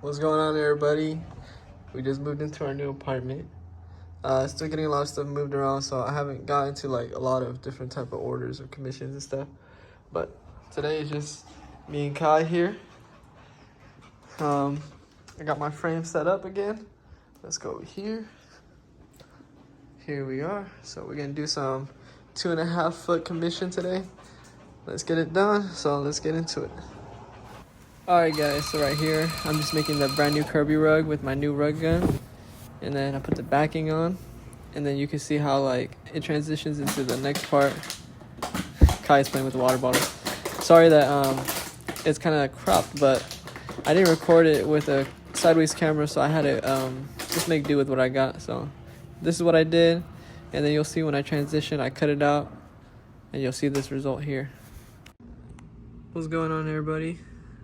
What's going on, everybody? We just moved into our new apartment. Still getting a lot of stuff moved around, so I haven't gotten to like a lot of different type of orders or commissions and stuff. But today is just me and Kai here. I got my frame set up again. Let's go over here. Here we are. So we're gonna do some 2.5 foot commission today. Let's get it done. So let's get into it. Alright guys, so right here, I'm just making the brand new Kirby rug with my new rug gun. And then I put the backing on. And then you can see how like it transitions into the next part. Kai's playing with the water bottle. Sorry that it's kind of cropped, but I didn't record it with a sideways camera, so I had to just make do with what I got. So this is what I did. And then you'll see when I transition, I cut it out. And you'll see this result here. What's going on, everybody?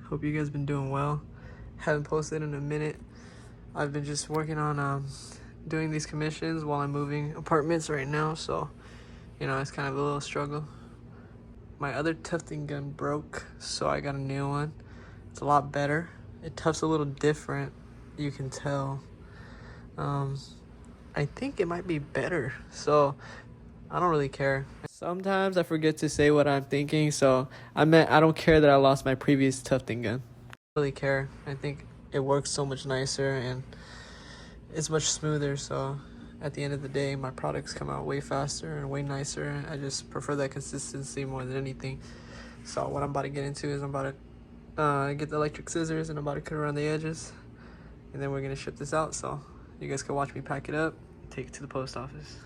Hope you guys been doing well. Haven't posted in a minute. I've been just working on doing these commissions while I'm moving apartments right now, so you know it's kind of a little struggle. My other tufting gun broke, so I got a new one. It's a lot better. It tufts a little different, you can tell. I think it might be better, so I don't really care. Sometimes I forget to say what I'm thinking, so I don't care that I lost my previous tufting gun. I don't really care. I think it works so much nicer and it's much smoother, so at the end of the day my products come out way faster and way nicer. I just prefer that consistency more than anything. So what I'm about to get into is I'm about to get the electric scissors and I'm about to cut around the edges, and then we're gonna ship this out so you guys can watch me pack it up, take it to the post office.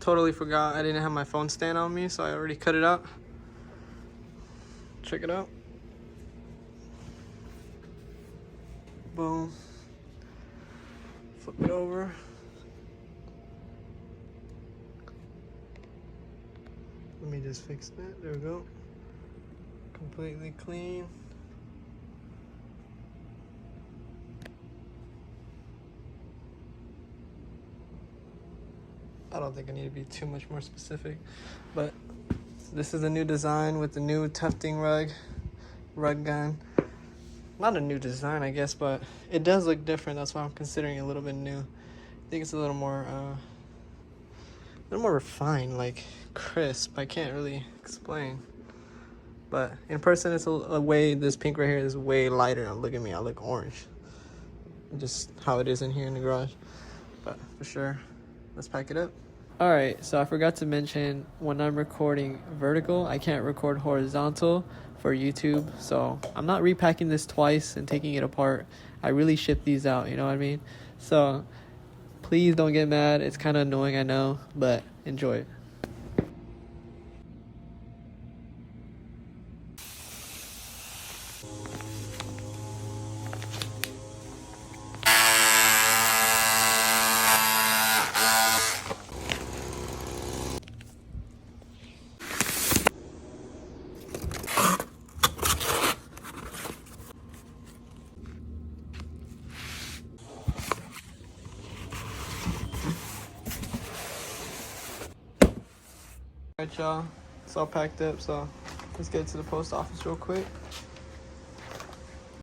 Totally forgot I didn't have my phone stand on me, so I already cut it out. Check it out. Boom. Flip it over. Let me just fix that. There we go. Completely clean. I don't think I need to be too much more specific, but this is a new design with the new tufting rug gun. Not a new design, I guess, but it does look different. That's why I'm considering it a little bit new. I think it's a little more refined, like crisp. I can't really explain, but in person, it's a way. This pink right here is way lighter. Look at me, I look orange. Just how it is in here in the garage, but for sure. Let's pack it up. Alright, so I forgot to mention when I'm recording vertical, I can't record horizontal for YouTube. So I'm not repacking this twice and taking it apart. I really ship these out, you know what I mean? So please don't get mad. It's kind of annoying, I know, but enjoy it. Alright y'all, it's all packed up, so let's get to the post office real quick.